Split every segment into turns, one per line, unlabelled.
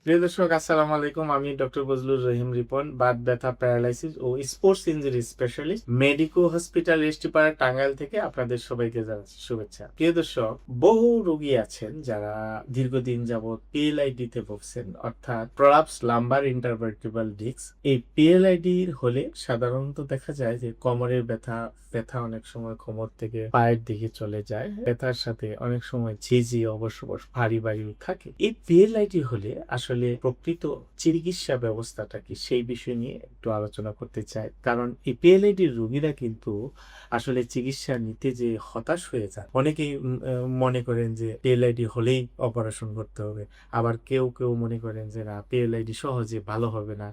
প্রিয় দর্শক, আসসালামু আলাইকুম। আমি ডক্টর বজলুর রহিম রিপন, বাত ব্যথা, প্যারালাইসিস ও sports injury specialist, medico hospital এসটিপাড়া, টাঙ্গাইল থেকে আপনাদের সবাইকে জানাচ্ছি শুভেচ্ছা। প্রিয় দর্শক, বহু রোগী আছেন যারা দীর্ঘদিন যাবৎ পিএলআইডি তে ভুগছেন, অর্থাৎ প্রলাপস লাম্বার ইন্টারভার্টিব্রাল ডিস্ক। এই পিএলআইডি হলে সাধারণত দেখা যায় যে কোমরের ব্যথা ব্যথা অনেক সময় কোমর থেকে পায়ের দিকে চলে যায়। ব্যথার সাথে অনেক সময় ঝিঝি, অবশ্য ভারী ভারী থাকে। এই পিএলআইডি হলে আসলে প্রকৃত চিকিৎসা ব্যবস্থাটা কি, সেই বিষয় নিয়ে একটু আলোচনা করতে চাই। কারণ এই পিএলআইডির রোগীরা কিন্তু আসলে চিকিৎসা নিতে যে হতাশ হয়ে যায়। অনেকেই মনে করেন যে পিএলআইডি হলেই অপারেশন করতে হবে, আবার কেউ কেউ মনে করেন যে না, পিএলআইডি সহজে ভালো হবে না।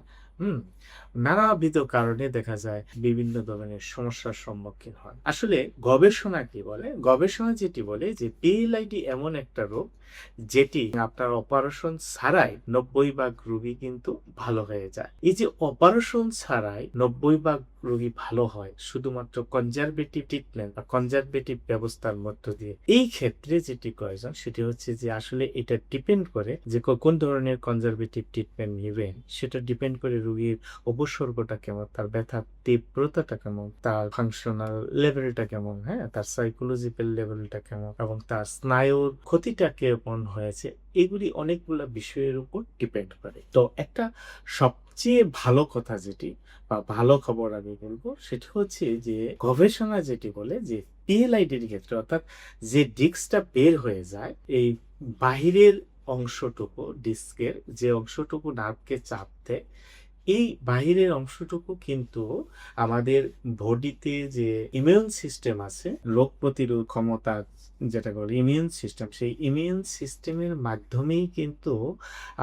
নানাবিধ কারণে দেখা যায় বিভিন্ন ধরনের সমস্যার সম্মুখীন হয়। আসলে গবেষণা কি বলে? গবেষণা যেটি বলে যে পিএলআইডি এমন একটা রোগ যেটি আপনার অপারেশন ছাড়াই 90% রোগী কিন্তু ভালো হয়ে যায়। এই যে অপারেশন ছাড়াই 90% রোগী ভালো হয় শুধুমাত্র কনজারভেটিভ ট্রিটমেন্ট বা কনজারভেটিভ ব্যবস্থার মধ্য দিয়ে। এই ক্ষেত্রে যেটি প্রয়োজন সেটি হচ্ছে যে আসলে এটা ডিপেন্ড করে যে কোন ধরনের কনজারভেটিভ ট্রিটমেন্ট নেবেন। সেটা ডিপেন্ড করে রোগীর উপসর্গটা কেমন, তার ব্যথার তীব্রতাটা কেমন, তার ফাংশনাল লেভেলটা কেমন, হ্যাঁ, তার সাইকোলজিক্যাল লেভেলটা কেমন, এবং তার স্নায়ুর ক্ষতিটা কেমন হয়েছে। এগুলি অনেকগুলো বিষয়ের উপর ডিপেন্ড করে। তো একটা সবচেয়ে ভালো কথা যেটি বা ভালো খবর আমি বলবো সেটি হচ্ছে যে গবেষণা যেটি বলে যে পিএলআইডির ক্ষেত্রে, অর্থাৎ যে ডিস্কটা বের হয়ে যায়, এই বাহিরের অংশটুকু, ডিস্কের যে অংশটুকু নার্ভকে চাপ দেয়, এই বাহিরের অংশটুকু কিন্তু আমাদের বডিতে যে ইমিউন সিস্টেম আছে, রোগ প্রতিরোধ ক্ষমতা যেটা বলে ইমিউন সিস্টেম, সেই ইমিউন সিস্টেমের মাধ্যমেই কিন্তু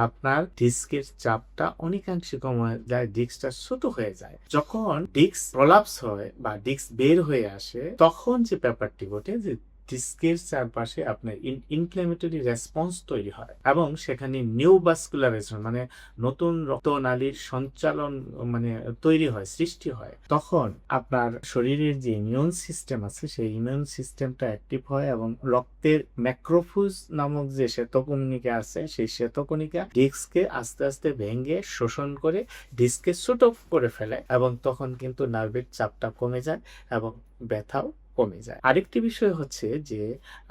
আপনার ডিস্কের চাপটা অনেকাংশে কমে যায়, ডিস্কটা ছোট হয়ে যায়। যখন ডিস্ক প্রলাপস হয় বা ডিস্ক বের হয়ে আসে, তখন যে ব্যাপারটি ঘটে যে ডিস্কের চারপাশে আপনার ইনফ্ল্যামেটরি রেসপন্স তৈরি হয় এবং সেখানে নিউভাস্কুলারাইজেশন মানে নতুন রক্তনালীর সঞ্চালন মানে তৈরি হয়, সৃষ্টি হয়। তখন আপনার শরীরের যে ইমিউন সিস্টেম আছে সেই ইমিউন সিস্টেমটা অ্যাক্টিভ হয় এবং রক্তের ম্যাক্রোফুজ নামক যে শ্বেতকণিকা আছে সেই শ্বেতকণিকা ডিস্ককে আস্তে আস্তে ভেঙে শোষণ করে ডিস্ককে ছোট করে ফেলে, এবং তখন কিন্তু নার্ভের চাপটা কমে যায় এবং ব্যথাও কমে যায়। আরেকটি বিষয় হচ্ছে যে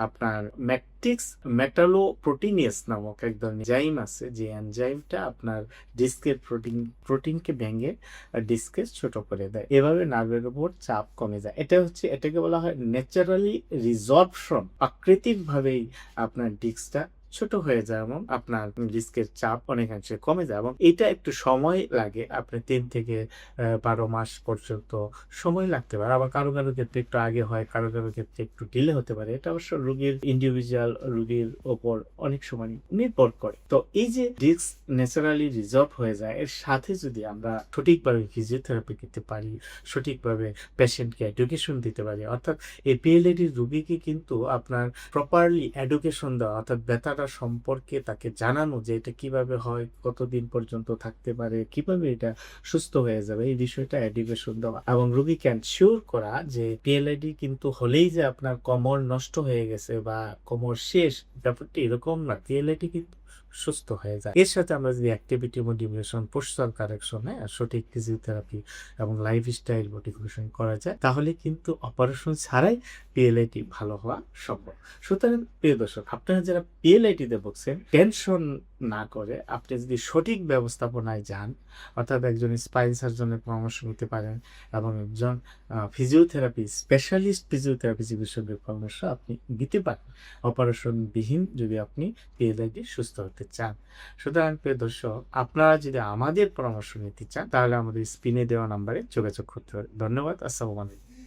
আপনার ম্যাট্রিক্স মেটালোপ্রোটিনেস নামক এক ধরনের এনজাইম আছে, যে এনজাইমটা আপনার ডিস্কের প্রোটিনকে ভেঙে ডিস্কে ছোট করে দেয়। এভাবে নার্ভের উপর চাপ কমে যায়। এটাকে বলা হয় ন্যাচারালি রিজর্পশন। প্রাকৃতিকভাবেই আপনার ডিস্কটা ছোট হয়ে যায় এবং আপনার ডিস্কের চাপ অনেকাংশে কমে যায়, এবং এটা একটু সময় লাগে। আপনি 3 থেকে 12 মাস পর্যন্ত সময় লাগতে পারে। আবার কারো কারো ক্ষেত্রে একটু আগে হয়, কারো কারো ক্ষেত্রে একটু ডিলে হতে পারে। এটা অবশ্য রোগীর ইন্ডিভিজুয়াল, রোগীর ওপর অনেক সময় নির্ভর করে। তো এই যে ডিস্ক ন্যাচারালি রিজর্ভ হয়ে যায়, এর সাথে যদি আমরা সঠিকভাবে ফিজিওথেরাপি দিতে পারি, সঠিকভাবে পেশেন্টকে এডুকেশন দিতে পারি, অর্থাৎ এই পিএলআইডির রোগীকে কিন্তু আপনার প্রপারলি এডুকেশন দেওয়া, অর্থাৎ ব্যথাটা সম্পর্কে তাকে জানানো যে এটা কিভাবে হয়, কতদিন পর্যন্ত থাকতে পারে, কিভাবে এটা সুস্থ হয়ে যাবে, এই বিষয়টা এডুকেশন দেওয়া এবং রোগীকে এনশিওর করা যে পিএলআইডি কিন্তু হলেই যে আপনার কোমর নষ্ট হয়ে গেছে বা কোমর শেষ, ব্যাপারটা এরকম না। পিএলআইডি কিন্তু সুস্থ হয়ে যায়। এর সাথে আমরা যদি অ্যাক্টিভিটি মোটিভেশন, পোস্টার কারেকশন, হ্যাঁ, সঠিক ফিজিওথেরাপি এবং লাইফস্টাইল মোটিভেশন করা যায়, তাহলে কিন্তু অপারেশন ছাড়াই পিএলআইডি ভালো হওয়া সম্ভব। সুতরাং প্রিয় দর্শক, আপনারা যারা পিএলআইডি তে ভুগছেন, টেনশন না করে আপনি যদি সঠিক ব্যবস্থাপনায় যান, অর্থাৎ একজন স্পাইন সার্জনের পরামর্শ নিতে পারেন এবং একজন ফিজিওথেরাপি স্পেশালিস্ট ফিজিওথেরাপি চিকিৎসকের পরামর্শ আপনি দিতে পারেন অপারেশন বিহীন, যদি আপনি পিএলআইডি সুস্থ হতে চান। সুতরাং প্রিয় দর্শক, আপনারা যদি আমাদের পরামর্শ নিতে চান তাহলে আমাদের স্ক্রিনে দেওয়া নাম্বারে যোগাযোগ করতে পারেন। ধন্যবাদ। আসসালামু আলাইকুম।